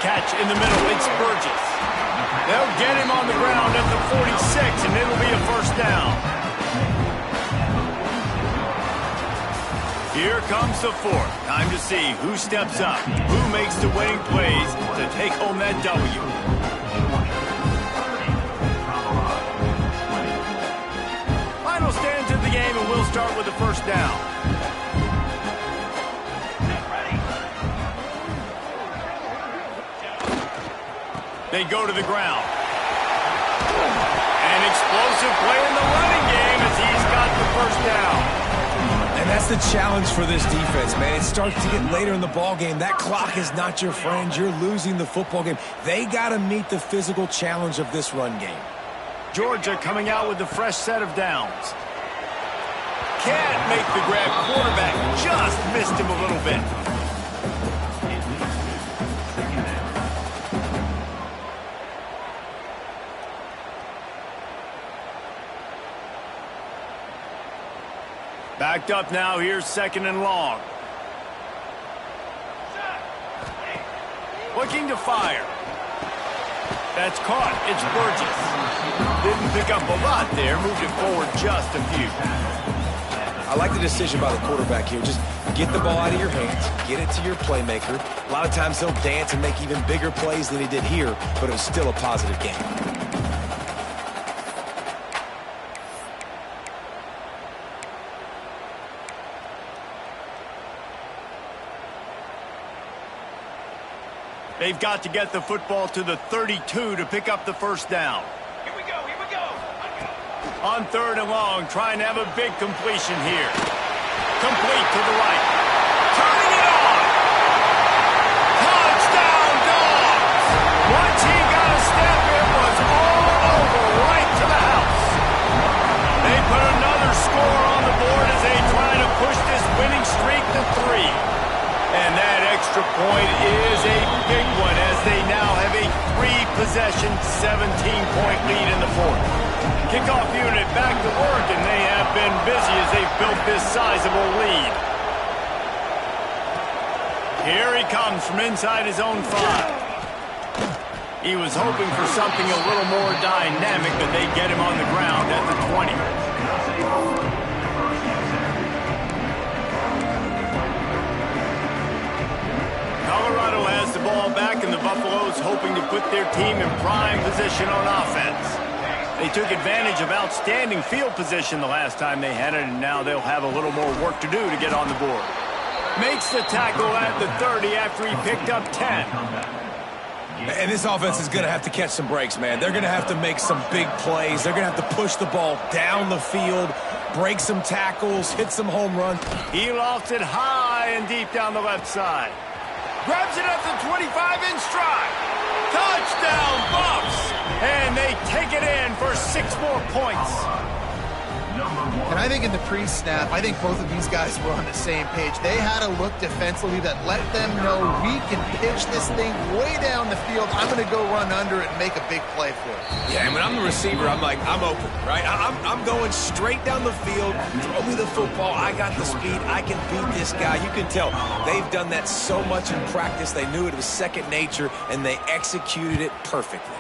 Catch in the middle. It's Burgess. They'll get him on the ground at the 46, and it'll be a first down. Here comes the fourth. Time to see who steps up, who makes the winning plays to take home that W. Final stands of the game, and we'll start with the first down. They go to the ground. An explosive play in the running game as he's got the first down. And that's the challenge for this defense, man. It starts to get later in the ball game. That clock is not your friend. You're losing the football game. They got to meet the physical challenge of this run game. Georgia coming out with a fresh set of downs. Can't make the grab. Quarterback just missed him a little bit. Backed up now. Here's 2nd and long. Looking to fire. That's caught. It's Burgess. Didn't pick up a lot there. Moved it forward just a few. I like the decision by the quarterback here. Just get the ball out of your hands. Get it to your playmaker. A lot of times he'll dance and make even bigger plays than he did here, but it was still a positive game. They've got to get the football to the 32 to pick up the first down. Here we go, here we go. On 3rd and long, trying to have a big completion here. Complete to the right. Turning it on. Touchdown, Dogs! Once he got a step, it was all over, right to the house. They put another score on the board as they try to push this winning streak to 3. And that extra point is a big one as they now have a 3-possession, 17-point lead in the 4th. Kickoff unit back to work, and they have been busy as they've built this sizable lead. Here he comes from inside his own 5. He was hoping for something a little more dynamic, but they get him on the ground at the 20. Colorado has the ball back, and the Buffaloes hoping to put their team in prime position on offense. They took advantage of outstanding field position the last time they had it, and now they'll have a little more work to do to get on the board. Makes the tackle at the 30 after he picked up 10. And this offense is going to have to catch some breaks, man. They're going to have to make some big plays. They're going to have to push the ball down the field, break some tackles, hit some home runs. He lofts it high and deep down the left side. Grabs it at the 25 in stride. Touchdown, Buffs! And they take it in for 6 more points. And I think in the pre-snap, I think both of these guys were on the same page. They had a look defensively that let them know we can pitch this thing way down the field. I'm going to go run under it and make a big play for it. Yeah, and when I'm the receiver, I'm like, I'm open, right? I'm going straight down the field. Throw me the football. I got the speed. I can beat this guy. You can tell they've done that so much in practice. They knew it was second nature, and they executed it perfectly.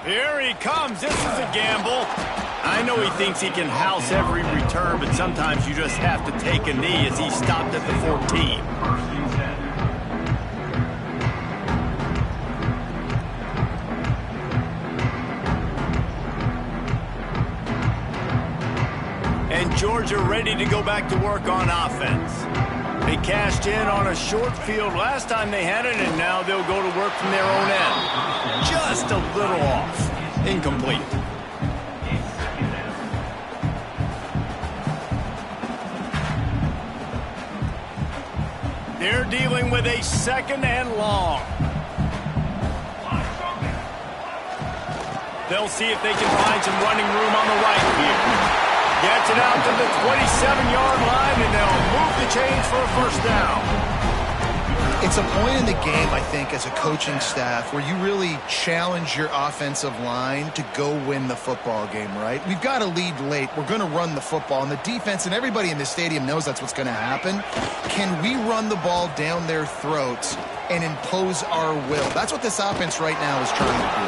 Here he comes. This is a gamble. I know he thinks he can house every return, but sometimes you just have to take a knee as he stopped at the 14. And Georgia ready to go back to work on offense. They cashed in on a short field last time they had it, and now they'll go to work from their own end. Just a little off. Incomplete. They're dealing with a 2nd and long. They'll see if they can find some running room on the right here. Gets it out to the 27-yard line, and they'll move the chains for a first down. It's a point in the game, I think, as a coaching staff where you really challenge your offensive line to go win the football game, right? We've got a lead late. We're going to run the football, and the defense and everybody in the stadium knows that's what's going to happen. Can we run the ball down their throats and impose our will? That's what this offense right now is trying to do.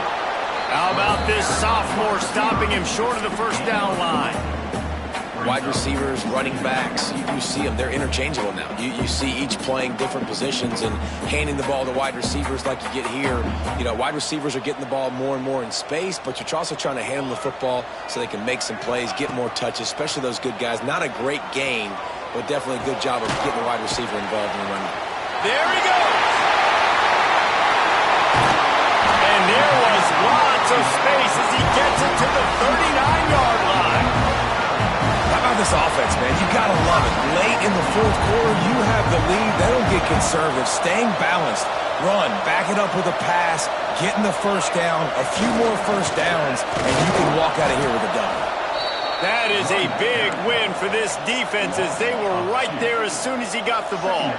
How about this sophomore stopping him short of the first down line? Wide receivers, running backs, you see them. They're interchangeable now. You see each playing different positions and handing the ball to wide receivers like you get here. You know, wide receivers are getting the ball more and more in space, but you're also trying to hand them the football so they can make some plays, get more touches, especially those good guys. Not a great game, but definitely a good job of getting the wide receiver involved in the running. There he goes. And there was lots of space as he gets it to the 39-yard line. How about this offense, man? You got to love it. Late in the fourth quarter, you have the lead. They don't get conservative. Staying balanced. Run. Back it up with a pass. Getting the first down. A few more first downs, and you can walk out of here with a dub. That is a big win for this defense as they were right there as soon as he got the ball.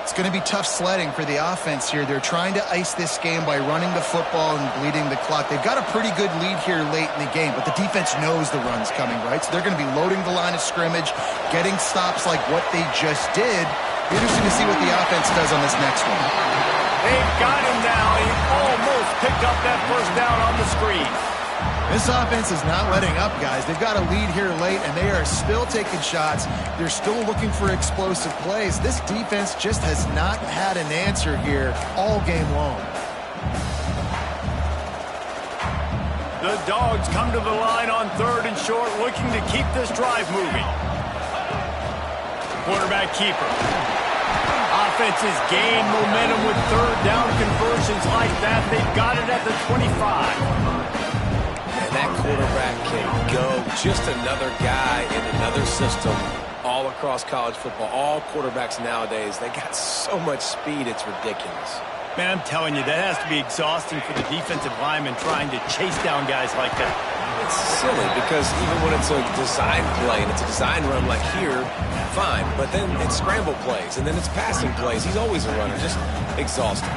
It's going to be tough sledding for the offense here. They're trying to ice this game by running the football and bleeding the clock. They've got a pretty good lead here late in the game, but the defense knows the run's coming, right? So they're going to be loading the line of scrimmage, getting stops like what they just did. Be interesting to see what the offense does on this next one. They've got him now. He almost picked up that first down on the screen. This offense is not letting up, guys. They've got a lead here late, and they are still taking shots. They're still looking for explosive plays. This defense just has not had an answer here all game long. The Dogs come to the line on 3rd and short, looking to keep this drive moving. Quarterback keeper. Offenses gain momentum with 3rd down conversions like that. They've got it at the 25. That quarterback can go. Just another guy in another system all across college football. All quarterbacks nowadays, they got so much speed, it's ridiculous. Man, I'm telling you, that has to be exhausting for the defensive lineman trying to chase down guys like that. It's silly because even when it's a design play and it's a design run like here, fine. But then it's scramble plays and then it's passing plays. He's always a runner, just exhausting.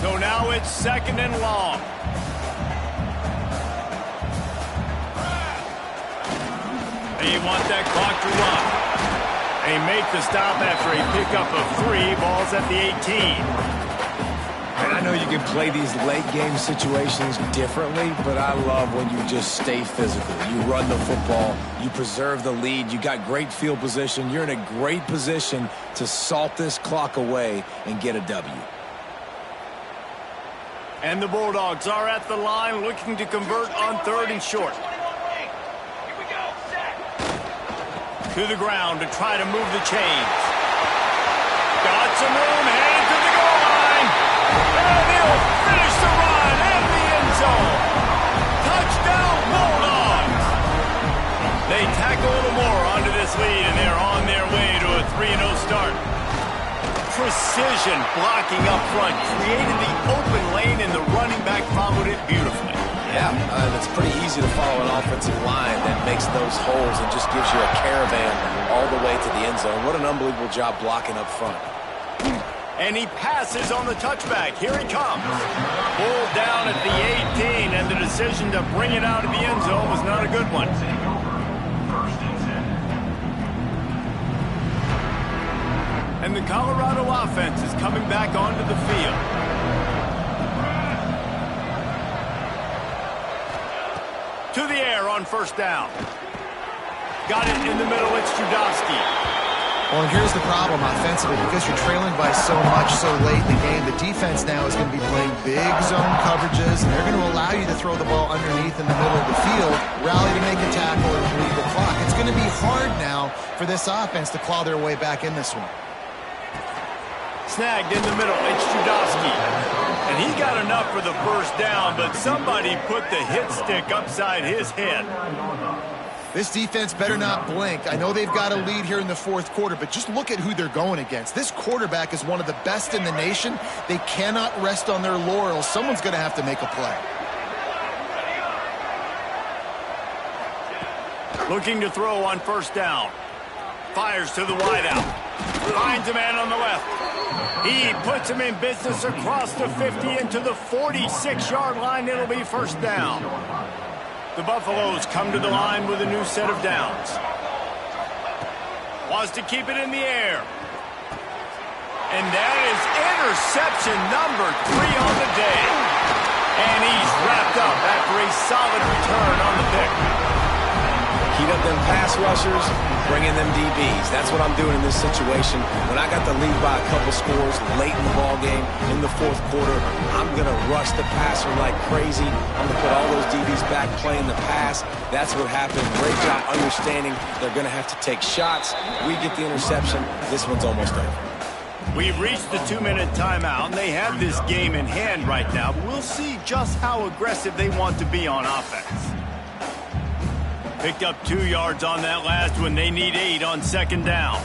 So now it's 2nd and long. They want that clock to run. They make the stop after a pickup of 3 balls at the 18. And I know you can play these late game situations differently, but I love when you just stay physical. You run the football, you preserve the lead, you got great field position, you're in a great position to salt this clock away and get a W. And the Bulldogs are at the line looking to convert on 3rd and short. To the ground to try to move the chains. Got some room, headed to the goal line. And he'll finish the run in the end zone. Touchdown, Bulldogs. They tack a little more onto this lead, and they're on their way to a 3-0 start. Precision blocking up front created the open lane, and the running back followed it beautifully. Yeah, it's pretty easy to follow an offensive line that makes those holes and just gives you a caravan all the way to the end zone. What an unbelievable job blocking up front. And he passes on the touchback. Here he comes. Pulled down at the 18, and the decision to bring it out of the end zone was not a good one. And the Colorado offense is coming back onto the field. To the air on 1st down. Got it in the middle. It's Judowski. Well, and here's the problem offensively. Because you're trailing by so much so late in the game, the defense now is going to be playing big zone coverages, and they're going to allow you to throw the ball underneath in the middle of the field, rally to make a tackle, and bleed the clock. It's going to be hard now for this offense to claw their way back in this one. Snagged in the middle. It's Judowski. And he got enough for the 1st down, but somebody put the hit stick upside his head. This defense better not blink. I know they've got a lead here in the 4th quarter, but just look at who they're going against. This quarterback is one of the best in the nation. They cannot rest on their laurels. Someone's going to have to make a play. Looking to throw on 1st down. Fires to the wideout. Finds a man on the left. He puts him in business across the 50 into the 46-yard line. It'll be 1st down. The Buffaloes come to the line with a new set of downs. Wants to keep it in the air. And that is interception number 3 on the day. And he's wrapped up after a solid return on the pick. Keep up them pass rushers, bring in them DBs. That's what I'm doing in this situation. When I got the lead by a couple scores late in the ball game, in the 4th quarter, I'm going to rush the passer like crazy. I'm going to put all those DBs back playing the pass. That's what happened. Great job understanding they're going to have to take shots. We get the interception. This one's almost over. We've reached the 2-minute timeout, and they have this game in hand right now. But we'll see just how aggressive they want to be on offense. Picked up 2 yards on that last one. They need 8 on 2nd down.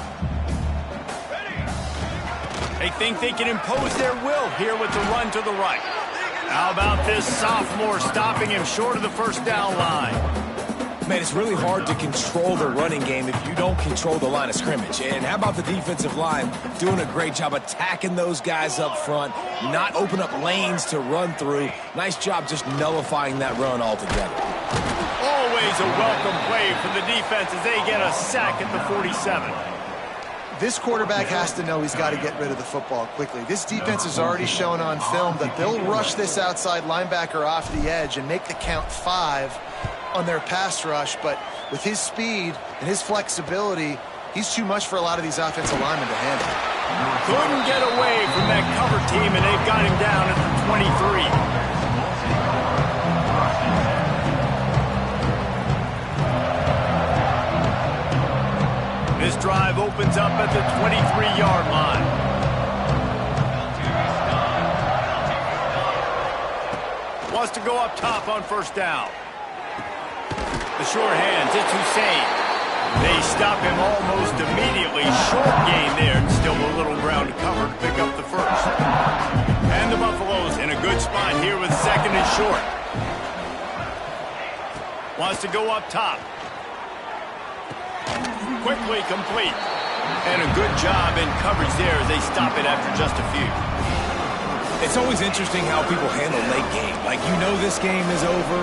They think they can impose their will here with the run to the right. How about this sophomore stopping him short of the 1st down line? Man, it's really hard to control the running game if you don't control the line of scrimmage. And how about the defensive line doing a great job attacking those guys up front, not open up lanes to run through. Nice job just nullifying that run altogether. Always a welcome play for the defense as they get a sack at the 47. This quarterback has to know he's got to get rid of the football quickly. This defense has already shown on film that they'll rush this outside linebacker off the edge and make the count 5 on their pass rush, but with his speed and his flexibility, he's too much for a lot of these offensive linemen to handle. Couldn't get away from that cover team, and they've got him down at the 23. This drive opens up at the 23-yard line. Wants to go up top on 1st down. The short hands, it's Hussein. They stop him almost immediately. Short gain there, and still a little ground to cover to pick up the 1st. And the Buffaloes in a good spot here with 2nd and short. Wants to go up top. Quickly complete. And a good job in coverage there as they stop it after just a few. It's always interesting how people handle late game. Like, you know this game is over.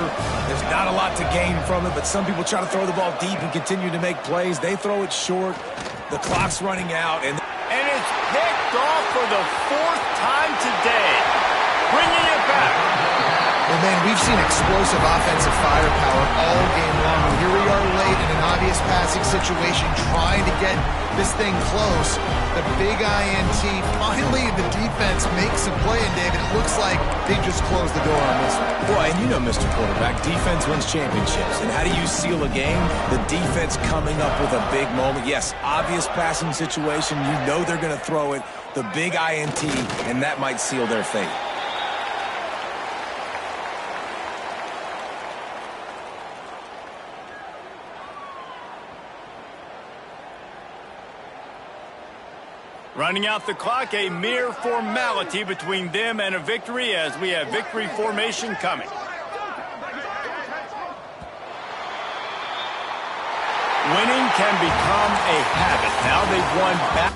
There's not a lot to gain from it, but some people try to throw the ball deep and continue to make plays. They throw it short. The clock's running out. And it's picked off for the 4th time today. bringing it back. Well, man, we've seen explosive offensive firepower all game long. And here we are late in an obvious passing situation, trying to get this thing close. The big INT. Finally, the defense makes a play, and David, it looks like they just closed the door on this one. Well, and you know, Mr. Quarterback, defense wins championships. And how do you seal a game? The defense coming up with a big moment. Yes, obvious passing situation. You know they're going to throw it. The big INT, and that might seal their fate. Running out the clock, a mere formality between them and a victory as we have victory formation coming. Winning can become a habit. Now they've won back.